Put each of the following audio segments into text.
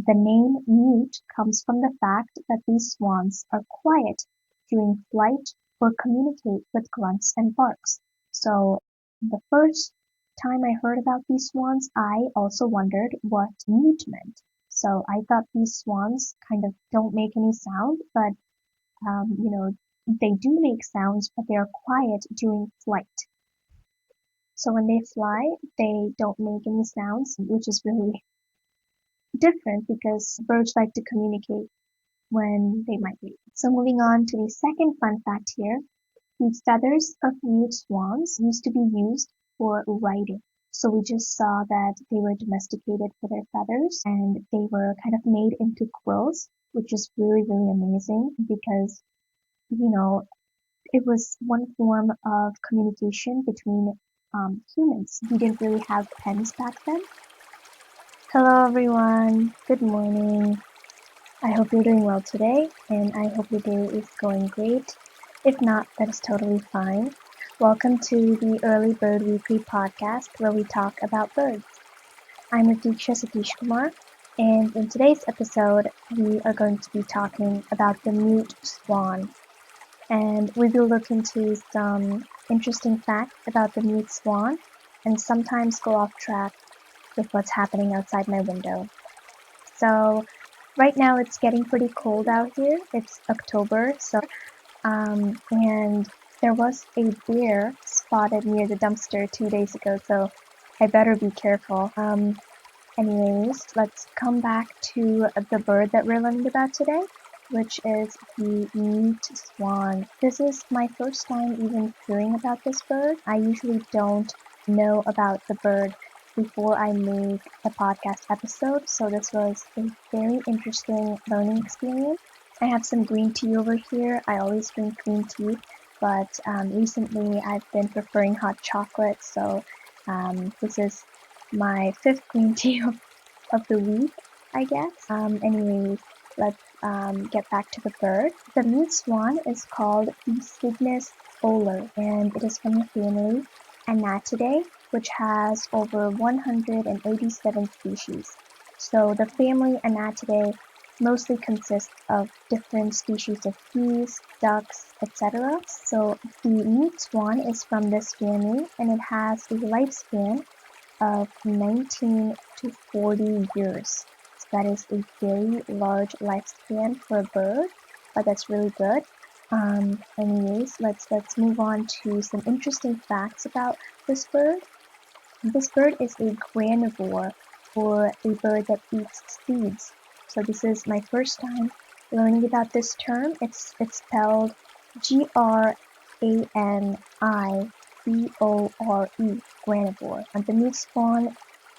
The name mute comes from the fact that these swans are quiet during flight or communicate with grunts and barks. So the first time I heard about these swans, I also wondered what mute meant. So I thought these swans kind of don't make any sound, but um, you know, they do make sounds, but they are quiet during flight. So when they fly, they don't make any sounds, which is really different because birds like to communicate when they migrate. So moving on to the second fun fact here, the feathers of mute swans used to be used for writing. So we just saw that they were domesticated for their feathers and they were kind of made into quills, which is really, really amazing because, you know, it was one form of communication between humans. We didn't really have pens back then. Hello everyone, good morning. I hope you're doing well today, and I hope your day is going great. If not, that is totally fine. Welcome to the Early Bird Weekly podcast where we talk about birds. I'm Ratiksha Satish Kumar, and in today's episode, we are going to be talking about the mute swan. And we will look into some interesting facts about the mute swan and sometimes go off track with what's happening outside my window. So right now it's getting pretty cold out here. It's October, and there was a bear spotted near the dumpster 2 days ago, so I better be careful. Anyways, let's come back to the bird that we're learning about today, which is the mute swan. This is my first time even hearing about this bird. I usually don't know about the bird before I make the podcast episode, so this was a very interesting learning experience. I have some green tea over here. I always drink green tea, but recently I've been preferring hot chocolate, so this is my fifth green tea of the week, I guess. Anyways, let's get back to the bird. The mute swan is called the Cygnus oler, and it is from the family Anatidae, which has over 187 species. So the family Anatidae mostly consists of different species of geese, ducks, etc. So the mute swan is from this family and it has a lifespan of 19 to 40 years. So that is a very large lifespan for a bird, but that's really good. Anyways, let's move on to some interesting facts about this bird. This bird is a granivore, or a bird that eats seeds. So this is my first time learning about this term. It's spelled Granivore, granivore. And the mute swan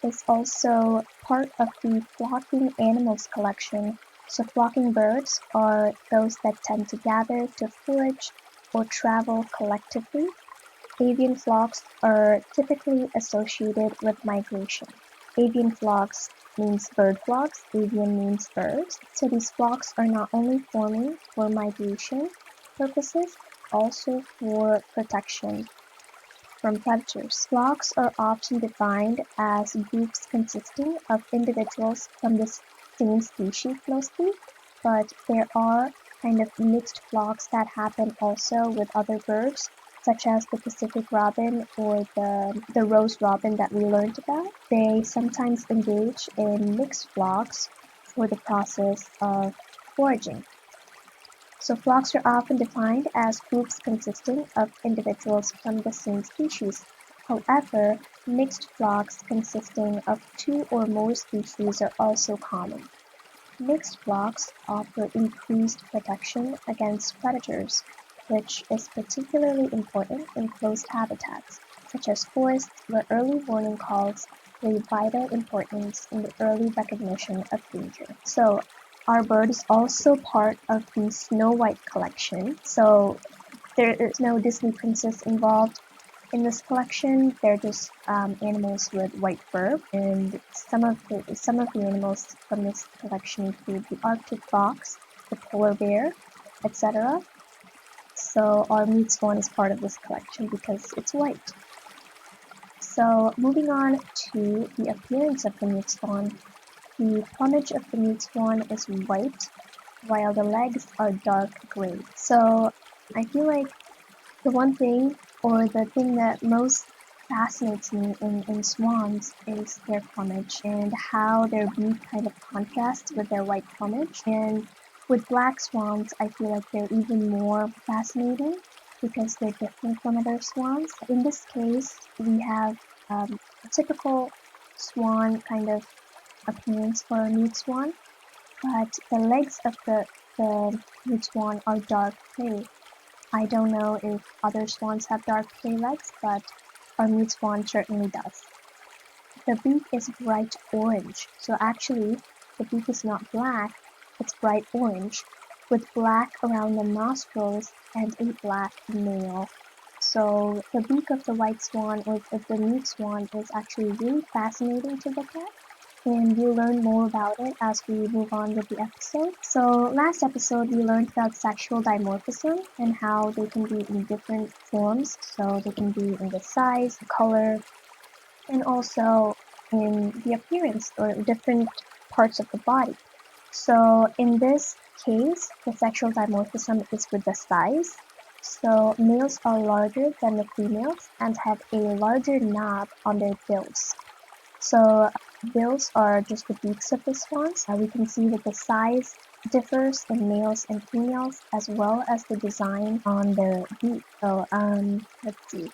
is also part of the flocking animals collection. So flocking birds are those that tend to gather to forage or travel collectively. Avian flocks are typically associated with migration. Avian flocks means bird flocks, avian means birds. So these flocks are not only forming for migration purposes, also for protection from predators. Flocks are often defined as groups consisting of individuals from the same species mostly, but there are kind of mixed flocks that happen also with other birds, such as the Pacific robin or the rose robin that we learned about. They sometimes engage in mixed flocks for the process of foraging. So flocks are often defined as groups consisting of individuals from the same species. However, mixed flocks consisting of two or more species are also common. Mixed flocks offer increased protection against predators, which is particularly important in closed habitats, such as forests where early warning calls play vital importance in the early recognition of danger. So our bird is also part of the Snow White collection. So there is no Disney princess involved in this collection. They're just animals with white fur, and some of the animals from this collection include the Arctic fox, the polar bear, etc. So our mute swan is part of this collection because it's white. So moving on to the appearance of the mute swan. The plumage of the mute swan is white, while the legs are dark gray. So I feel like the one thing, or the thing that most fascinates me in swans is their plumage and how their beak kind of contrasts with their white plumage. And with black swans, I feel like they're even more fascinating because they're different from other swans. In this case, we have a typical swan kind of appearance for a mute swan, but the legs of the mute swan are dark gray. I don't know if other swans have dark gray legs, but our mute swan certainly does. The beak is bright orange, so actually the beak is not black, it's bright orange, with black around the nostrils and a black nail. So the beak of the white swan or of the mute swan is actually really fascinating to look at, and we'll learn more about it as we move on with the episode. So last episode we learned about sexual dimorphism and how they can be in different forms. So they can be in the size, color, and also in the appearance or different parts of the body. So in this case, the sexual dimorphism is with the size. So males are larger than the females and have a larger knob on their bills. So bills are just the beaks of the swans. We can see that the size differs in males and females as well as the design on their beak. So let's see.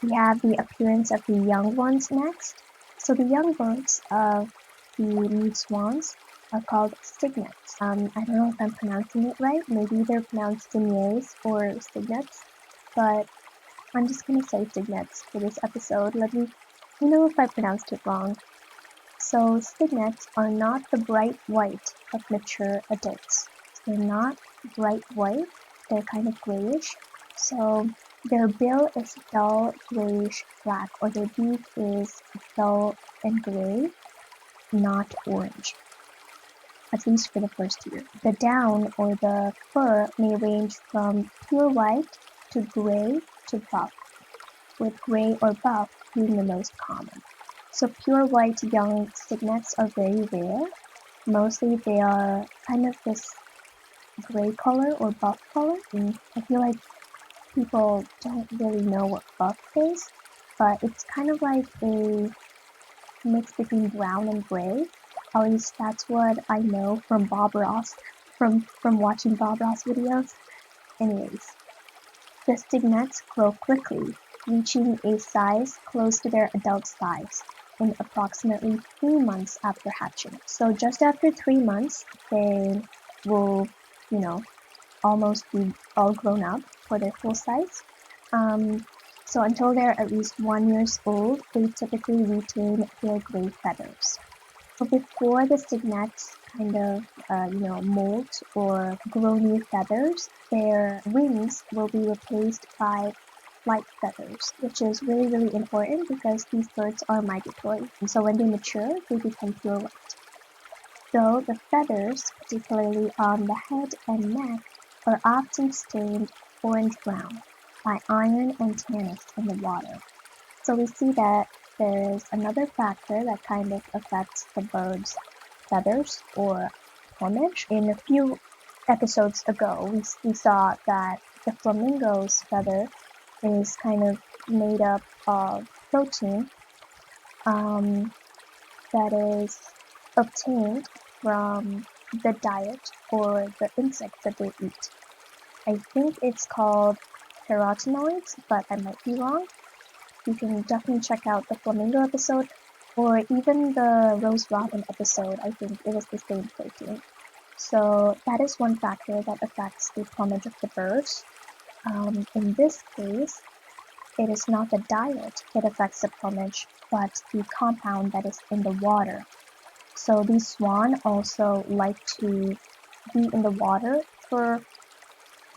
We have the appearance of the young ones next. So the young birds of the mute swans are called cygnets. I don't know if I'm pronouncing it right. Maybe they're pronounced cygnets or cygnets, but I'm just gonna say cygnets for this episode. Let me know if I pronounced it wrong. So cygnets are not the bright white of mature adults. They're not bright white, they're kind of grayish. So their bill is dull grayish black, or their beak is dull and gray, not orange, at least for the first year. The down or the fur may range from pure white to gray to buff, with gray or buff being the most common. So pure white young cygnets are very rare. Mostly they are kind of this gray color or buff color. And I feel like people don't really know what buff is, but it's kind of like a mix between brown and gray. At least that's what I know from Bob Ross, from watching Bob Ross videos. Anyways, the cygnets grow quickly, reaching a size close to their adult size in approximately 3 months after hatching. So just after 3 months, they will, almost be all grown up for their full size. So until they're at least 1 year old, they typically retain their gray feathers. So before the cygnets kind of, molt or grow new feathers, their wings will be replaced by flight feathers, which is really, really important because these birds are migratory. And so when they mature, they become pure white. So the feathers, particularly on the head and neck, are often stained orange-brown by iron and tannins in the water. So we see that there is another factor that kind of affects the bird's feathers or plumage. In a few episodes ago, we saw that the flamingo's feather is kind of made up of protein that is obtained from the diet or the insects that they eat. I think it's called carotenoids, but I might be wrong. You can definitely check out the flamingo episode or even the rose robin episode. I think it was the same protein. So that is one factor that affects the plumage of the birds. In this case, it is not the diet that affects the plumage, but the compound that is in the water. So these swan also like to be in the water for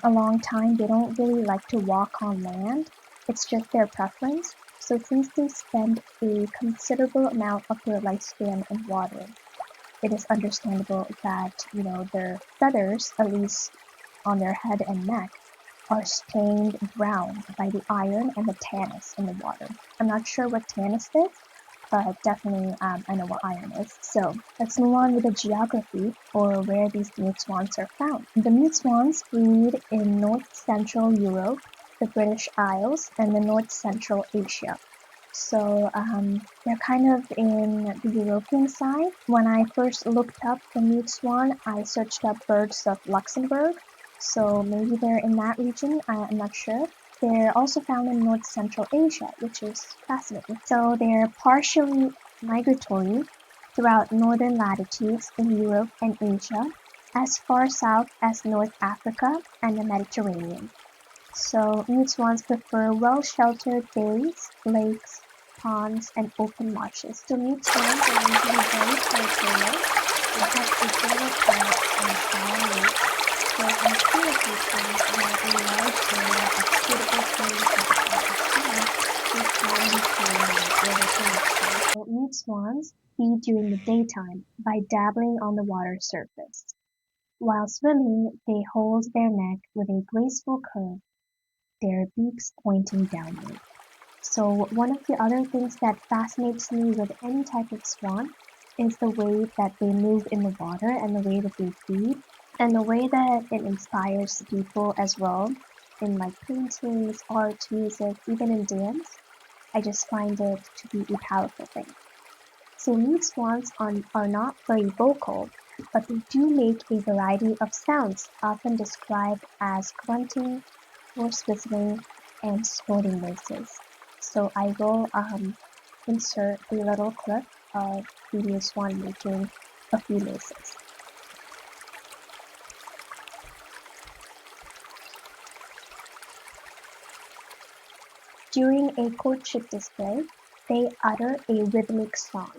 a long time. They don't really like to walk on land. It's just their preference. So since they spend a considerable amount of their lifespan in water, it is understandable that, their feathers, at least on their head and neck, are stained brown by the iron and the tannins in the water. I'm not sure what tannins is, but definitely I know what iron is. So let's move on with the geography, or where these mute swans are found. The mute swans breed in north-central Europe, the British Isles, and the north-central Asia. So they're kind of in the European side. When I first looked up the mute swan, I searched up birds of Luxembourg. So maybe they're in that region, I'm not sure. They're also found in North Central Asia, which is fascinating. So they're partially migratory throughout northern latitudes in Europe and Asia, as far south as North Africa and the Mediterranean. So mute swans prefer well-sheltered bays, lakes, ponds, and open marshes. So mute swans are usually very territorial and have a general quiet and shallow lakes, so in sea locations where a large area of suitable feeding habitat is found, they can be created where they can live. So mute swans feed during the daytime by dabbling on the water surface. While swimming, they hold their neck with a graceful curve, their beaks pointing downward. So one of the other things that fascinates me with any type of swan is the way that they move in the water and the way that they feed and the way that it inspires people as well in like paintings, art, music, even in dance. I just find it to be a powerful thing. So mute swans are not very vocal, but they do make a variety of sounds, often described as grunting, hoarse whistling, and snorting noises. So I will insert a little clip of the mute swan making a few noises. During a courtship display, they utter a rhythmic song.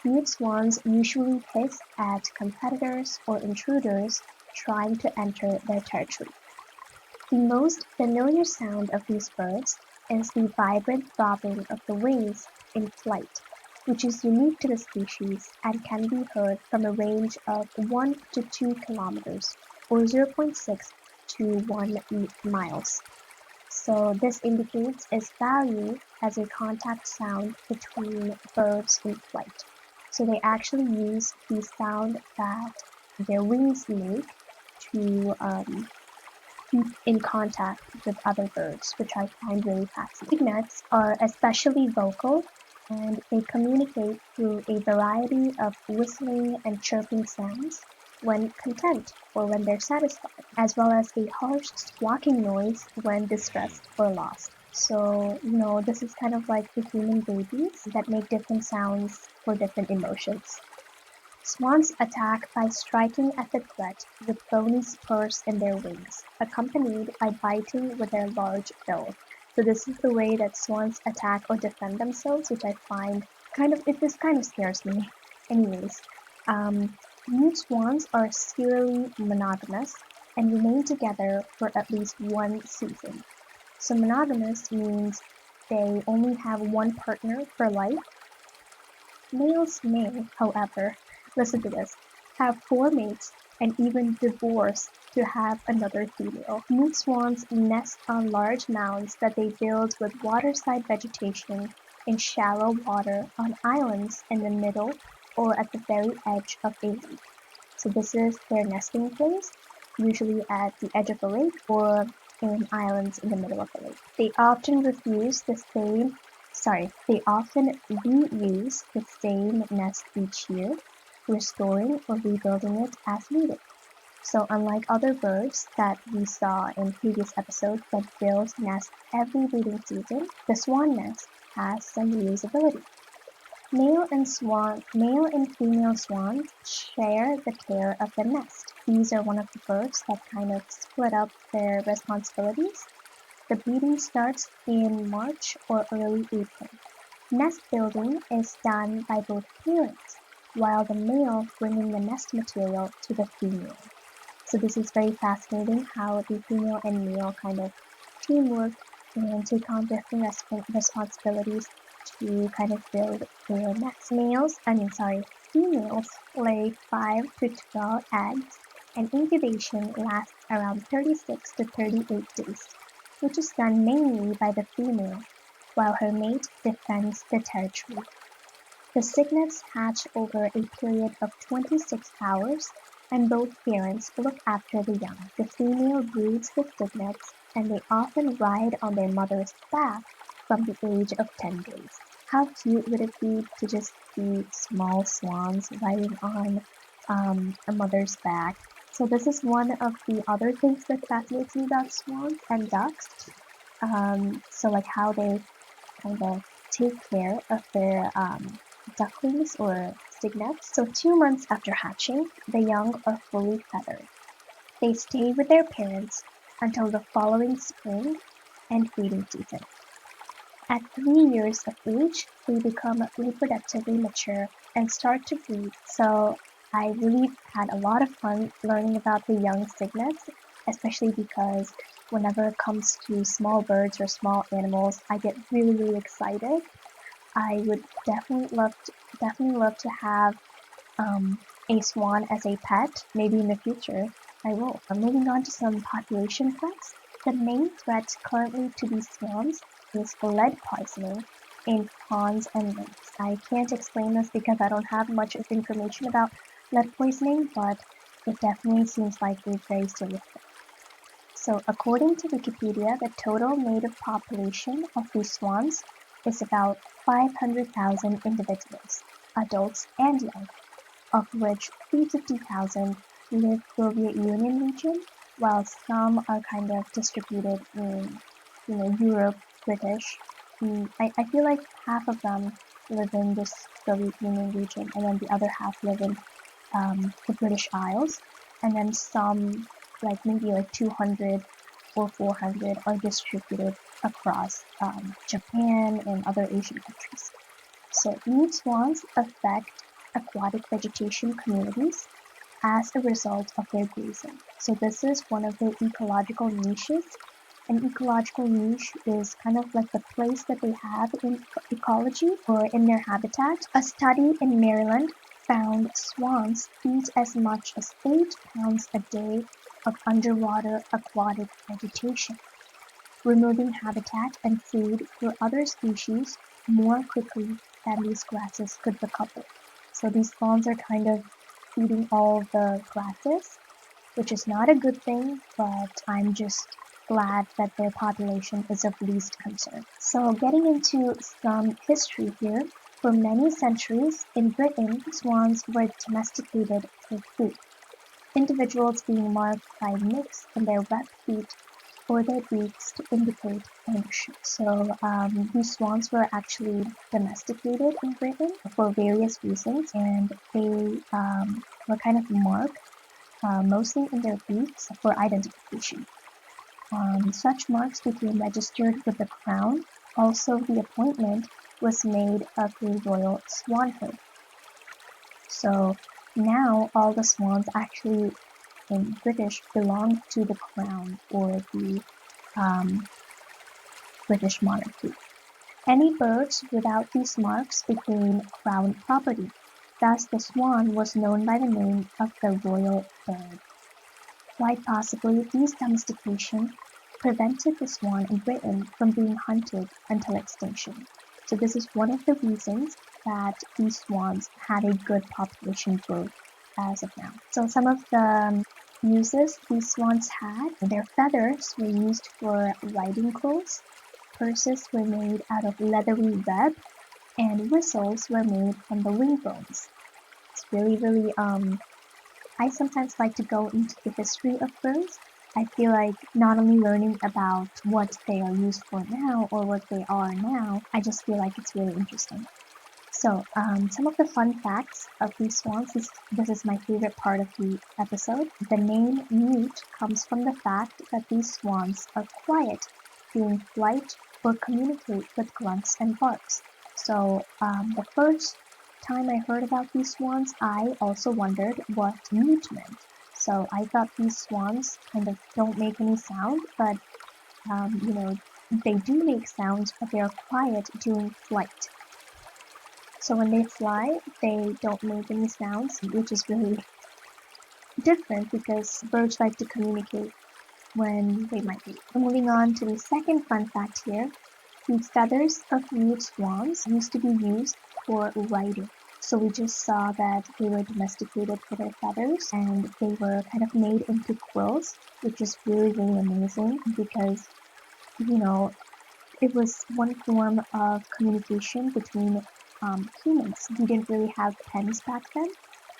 Mute swans usually hiss at competitors or intruders trying to enter their territory. The most familiar sound of these birds is the vibrant throbbing of the wings in flight, which is unique to the species and can be heard from a range of 1 to 2 kilometers or 0.6 to 1 miles. So this indicates its value as a contact sound between birds in flight. So they actually use the sound that their wings make to keep in contact with other birds, which I find really fascinating. Pignets are especially vocal, and they communicate through a variety of whistling and chirping sounds when content or when they're satisfied, as well as a harsh squawking noise when distressed or lost. So, this is kind of like the human babies that make different sounds for different emotions. Swans attack by striking at the threat with bony spurs in their wings, accompanied by biting with their large bill. So this is the way that swans attack or defend themselves, which I find this kind of scares me. Anyways, mute swans are serially monogamous and remain together for at least one season. So monogamous means they only have one partner for life. Males may, however, listen to this, have 4 mates and even divorce to have another female. Mute swans nest on large mounds that they build with waterside vegetation in shallow water on islands in the middle or at the very edge of a lake. So this is their nesting place, usually at the edge of a lake or in islands in the middle of a lake. They often reuse the same nest each year, restoring or rebuilding it as needed. So unlike other birds that we saw in previous episodes that build nests every breeding season, the swan nest has some reusability. Male and female swans share the care of the nest. These are one of the birds that kind of split up their responsibilities. The breeding starts in March or early April. Nest building is done by both parents, while the male bringing the nest material to the female. So this is very fascinating how the female and male kind of teamwork and take on different responsibilities to kind of build their nest. Females lay 5 to 12 eggs, and incubation lasts around 36 to 38 days, which is done mainly by the female, while her mate defends the territory. The cygnets hatch over a period of 26 hours, and both parents look after the young. The female breeds the cygnets, and they often ride on their mother's back from the age of 10 days. How cute would it be to just see small swans riding on a mother's back? So this is one of the other things that fascinates me about swans and ducks. So like how they kind of take care of their ducklings or cygnets. So 2 months after hatching, the young are fully feathered. They stay with their parents until the following spring and breeding season. At 3 years of age, they become reproductively mature and start to breed. So I really had a lot of fun learning about the young cygnets, especially because whenever it comes to small birds or small animals, I get really excited. I would definitely love to have a swan as a pet. Maybe in the future I will. Moving on to some population threats. The main threat currently to these swans is lead poisoning in ponds and lakes. I can't explain this because I don't have much of information about lead poisoning, but it definitely seems like a very serious threat. So according to Wikipedia, the total native population of these swans is about 500,000 individuals, adults and young, of which 350,000 live Soviet Union region, while some are kind of distributed in, Europe, British. I feel like half of them live in this Soviet Union region, and then the other half live in the British Isles, and then some, like maybe like 200 or 400, are distributed across Japan and other Asian countries. So reed swans affect aquatic vegetation communities as a result of their grazing. So this is one of their ecological niches. An ecological niche is kind of like the place that they have in ecology or in their habitat. A study in Maryland found swans eat as much as 8 pounds a day of underwater aquatic vegetation, removing habitat and food for other species more quickly than these grasses could recover. So these swans are kind of eating all the grasses, which is not a good thing, but I'm just glad that their population is of least concern. So getting into some history here, for many centuries in Britain, swans were domesticated for food, individuals being marked by nicks in their webbed feet or their beaks to indicate ownership. So these swans were actually domesticated in Britain for various reasons, and they were kind of marked mostly in their beaks for identification. Such marks became registered with the crown. Also, the appointment was made of a royal swanhood. So now all the swans actually in British belong to the crown or the British monarchy. Any birds without these marks became crown property. Thus the swan was known by the name of the royal bird. Quite possibly, these domestication prevented the swan in Britain from being hunted until extinction. So this is one of the reasons that these swans had a good population growth as of now. So some of the uses these swans had, their feathers were used for riding clothes, purses were made out of leathery web, and whistles were made from the wing bones. It's really I sometimes like to go into the history of birds. I feel like not only learning about what they are used for now or what they are now, I just feel like it's really interesting. So some of the fun facts of these swans, this is my favorite part of the episode. The name mute comes from the fact that these swans are quiet during flight or communicate with grunts and barks. So the first time I heard about these swans, I also wondered what mute meant. So I thought these swans kind of don't make any sound, but they do make sounds, but they are quiet during flight. So when they fly, they don't make any sounds, which is really different because birds like to communicate when they migrate. Moving on to the second fun fact here. The feathers of mute swans used to be used for writing. So we just saw that they were domesticated for their feathers and they were kind of made into quills, which is really, really amazing because, you know, it was one form of communication between humans. We didn't really have pens back then.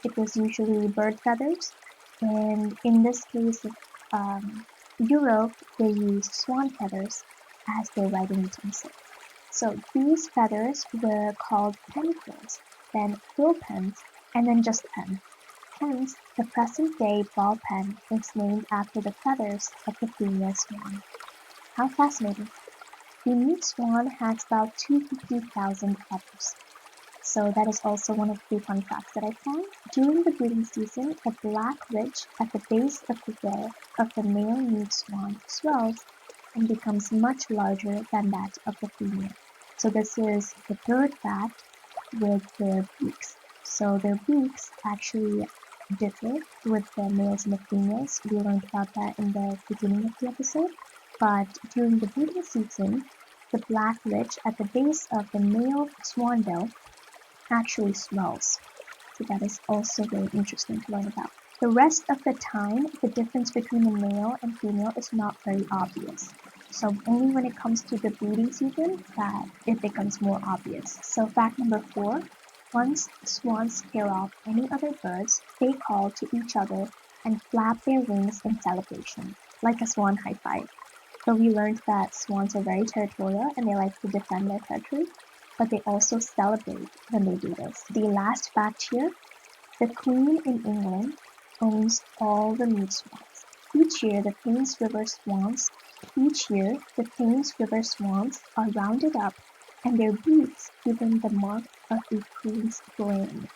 It was usually bird feathers. And in this case of Europe, they used swan feathers as their writing utensil. So these feathers were called pen quills, then quill pens, and then just pens. Hence, the present-day ball pen is named after the feathers of the female swan. How fascinating! The mute swan has about 250,000 feathers. So that is also one of the fun facts that I found. During the breeding season, the black ridge at the base of the bill of the male mute swan swells and becomes much larger than that of the female. So this is the third fact with their beaks. So their beaks actually differ with the males and the females. We learned about that in the beginning of the episode. But during the breeding season, the black ridge at the base of the male swanbill actually swells. So that is also very interesting to learn about. The rest of the time, the difference between the male and female is not very obvious. So only when it comes to the breeding season that it becomes more obvious. So fact number 4, once swans scare off any other birds, they call to each other and flap their wings in celebration, like a swan high five. So we learned that swans are very territorial and they like to defend their territory, but they also celebrate when they do this. The last fact here, the Queen in England owns all the mute swans. Each year the Thames River swans are rounded up and their beaks given the mark of the Queen's reign.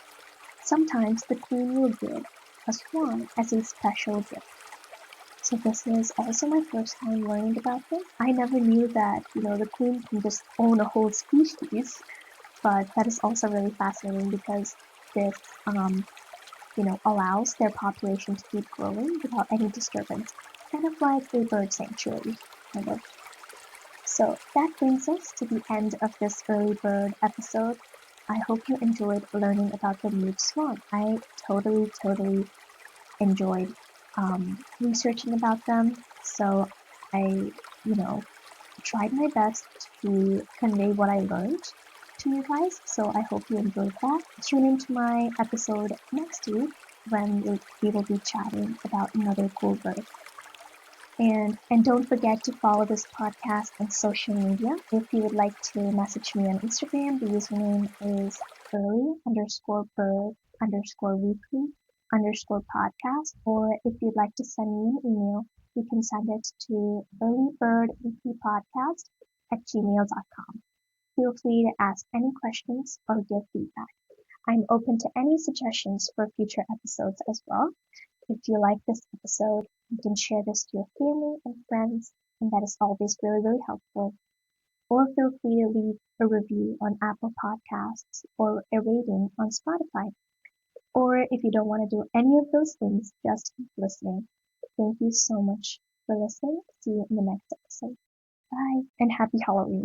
Sometimes the Queen will give a swan as a special gift. So this is also my first time learning about this. I never knew that, the Queen can just own a whole species, but that is also really fascinating because this, allows their population to keep growing without any disturbance, kind of like a bird sanctuary, kind of. So that brings us to the end of this early bird episode. I hope you enjoyed learning about the mute swan. I totally enjoyed researching about them. So I, tried my best to convey what I learned to you guys. So I hope you enjoyed that. Tune into my episode next week when we will be chatting about another cool bird. And don't forget to follow this podcast on social media. If you would like to message me on Instagram, the username is early_bird_weekly_podcast. Or if you'd like to send me an email, you can send it to earlybirdweeklypodcast@gmail.com. Feel free to ask any questions or give feedback. I'm open to any suggestions for future episodes as well. If you like this episode, you can share this to your family and friends, and that is always really, really helpful. Or feel free to leave a review on Apple Podcasts or a rating on Spotify. Or if you don't want to do any of those things, just keep listening. Thank you so much for listening. See you in the next episode. Bye, and happy Halloween.